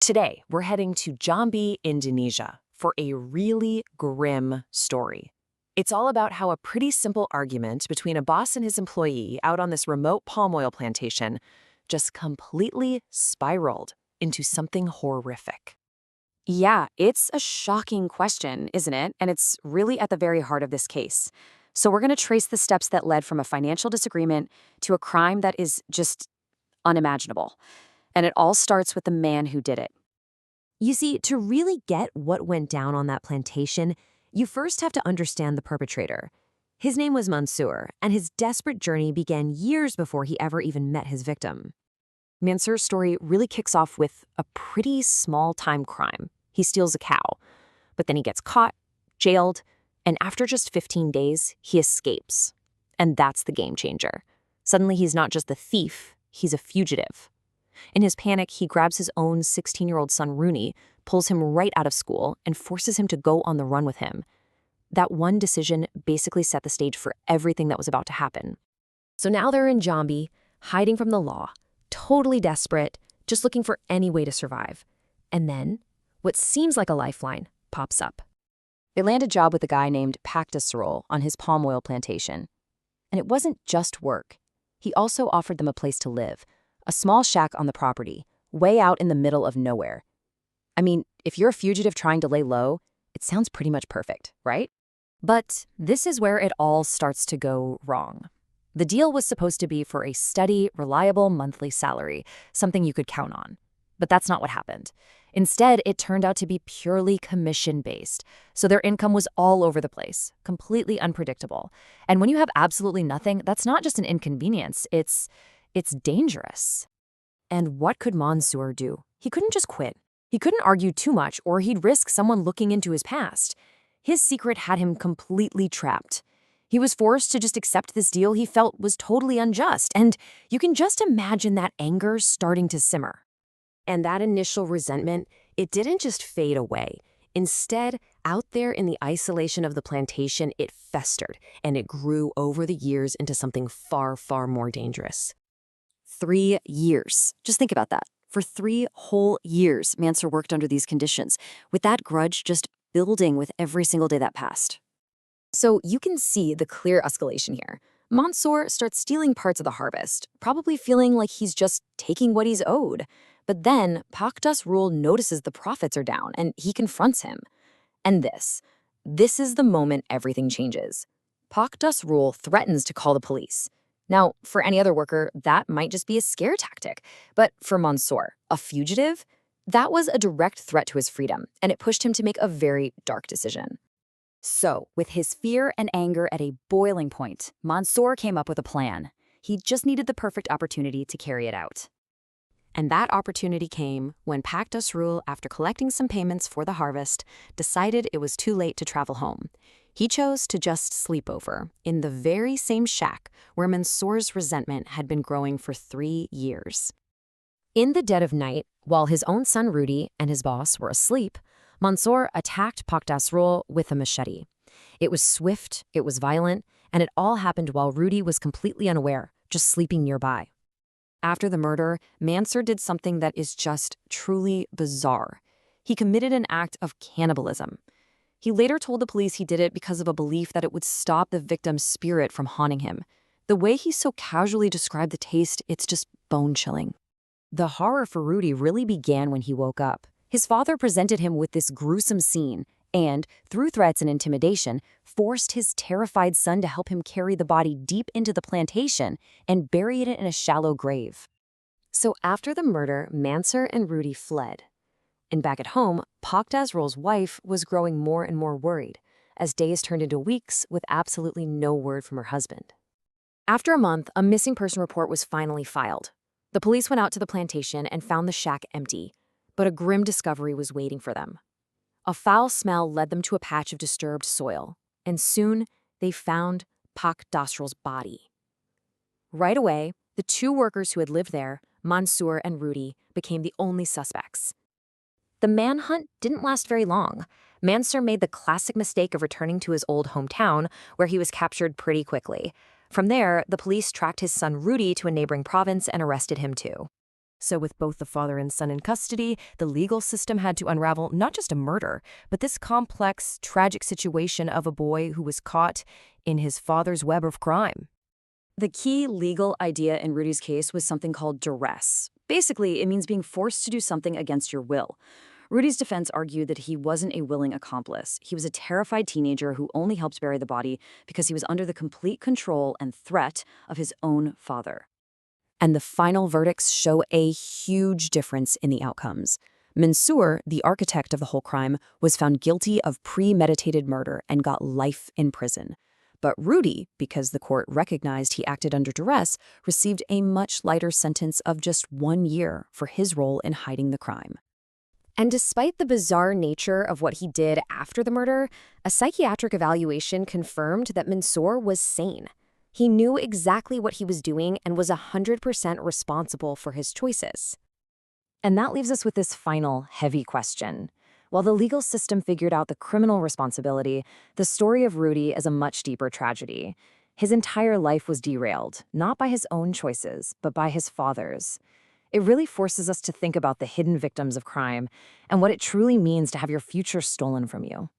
Today, we're heading to Jambi, Indonesia, for a really grim story. It's all about how a pretty simple argument between a boss and his employee out on this remote palm oil plantation just completely spiraled into something horrific. Yeah, it's a shocking question, isn't it? And it's really at the very heart of this case. So we're going to trace the steps that led from a financial disagreement to a crime that is just unimaginable. And it all starts with the man who did it. You see, to really get what went down on that plantation, you first have to understand the perpetrator. His name was Mansour, and his desperate journey began years before he ever even met his victim. Mansour's story really kicks off with a pretty small-time crime. He steals a cow, but then he gets caught, jailed, and after just 15 days, he escapes. And that's the game changer. Suddenly, he's not just a thief, he's a fugitive. In his panic, he grabs his own 16-year-old son, Rooney, pulls him right out of school, and forces him to go on the run with him. That one decision basically set the stage for everything that was about to happen. So now they're in Jambi, hiding from the law, totally desperate, just looking for any way to survive. And then, what seems like a lifeline pops up. They land a job with a guy named Paktasrol on his palm oil plantation. And it wasn't just work. He also offered them a place to live, a small shack on the property, way out in the middle of nowhere. I mean, if you're a fugitive trying to lay low, it sounds pretty much perfect, right? But this is where it all starts to go wrong. The deal was supposed to be for a steady, reliable monthly salary, something you could count on. But that's not what happened. Instead, it turned out to be purely commission-based, so their income was all over the place, completely unpredictable. And when you have absolutely nothing, that's not just an inconvenience, it's dangerous. And what could Mansour do? He couldn't just quit. He couldn't argue too much, or he'd risk someone looking into his past. His secret had him completely trapped. He was forced to just accept this deal he felt was totally unjust, and you can just imagine that anger starting to simmer. And that initial resentment, it didn't just fade away. Instead, out there in the isolation of the plantation, it festered, and it grew over the years into something far, far more dangerous. 3 years. Just think about that. For 3 whole years, Mansour worked under these conditions, with that grudge just building with every single day that passed. So you can see the clear escalation here. Mansour starts stealing parts of the harvest, probably feeling like he's just taking what he's owed. But then Paktasrol notices the profits are down, and he confronts him. And this is the moment everything changes. Paktasrol threatens to call the police. Now, for any other worker, that might just be a scare tactic. But for Mansour, a fugitive, that was a direct threat to his freedom, and it pushed him to make a very dark decision. So, with his fear and anger at a boiling point, Mansour came up with a plan. He just needed the perfect opportunity to carry it out. And that opportunity came when Paktasrol, after collecting some payments for the harvest, decided it was too late to travel home. He chose to just sleep over in the very same shack where Mansour's resentment had been growing for 3 years. In the dead of night, while his own son Rudy and his boss were asleep, Mansour attacked Paktasrol with a machete. It was swift, it was violent, and it all happened while Rudy was completely unaware, just sleeping nearby. After the murder, Mansour did something that is just truly bizarre. He committed an act of cannibalism. He later told the police he did it because of a belief that it would stop the victim's spirit from haunting him. The way he so casually described the taste, it's just bone-chilling. The horror for Rudy really began when he woke up. His father presented him with this gruesome scene and, through threats and intimidation, forced his terrified son to help him carry the body deep into the plantation and bury it in a shallow grave. So after the murder, Mansour and Rudy fled. And back at home, Paktasrol's wife was growing more and more worried, as days turned into weeks with absolutely no word from her husband. After a month, a missing person report was finally filed. The police went out to the plantation and found the shack empty, but a grim discovery was waiting for them. A foul smell led them to a patch of disturbed soil, and soon they found Paktasrol's body. Right away, the 2 workers who had lived there, Mansour and Rudy, became the only suspects. The manhunt didn't last very long. Mansour made the classic mistake of returning to his old hometown, where he was captured pretty quickly. From there, the police tracked his son Rudy to a neighboring province and arrested him too. So with both the father and son in custody, the legal system had to unravel not just a murder, but this complex, tragic situation of a boy who was caught in his father's web of crime. The key legal idea in Rudy's case was something called duress. Basically, it means being forced to do something against your will. Rudy's defense argued that he wasn't a willing accomplice. He was a terrified teenager who only helped bury the body because he was under the complete control and threat of his own father. And the final verdicts show a huge difference in the outcomes. Mansour, the architect of the whole crime, was found guilty of premeditated murder and got life in prison. But Rudy, because the court recognized he acted under duress, received a much lighter sentence of just 1 year for his role in hiding the crime. And despite the bizarre nature of what he did after the murder, a psychiatric evaluation confirmed that Mansour was sane. He knew exactly what he was doing and was 100% responsible for his choices. And that leaves us with this final, heavy question. While the legal system figured out the criminal responsibility, the story of Rudy is a much deeper tragedy. His entire life was derailed, not by his own choices, but by his father's. It really forces us to think about the hidden victims of crime and what it truly means to have your future stolen from you.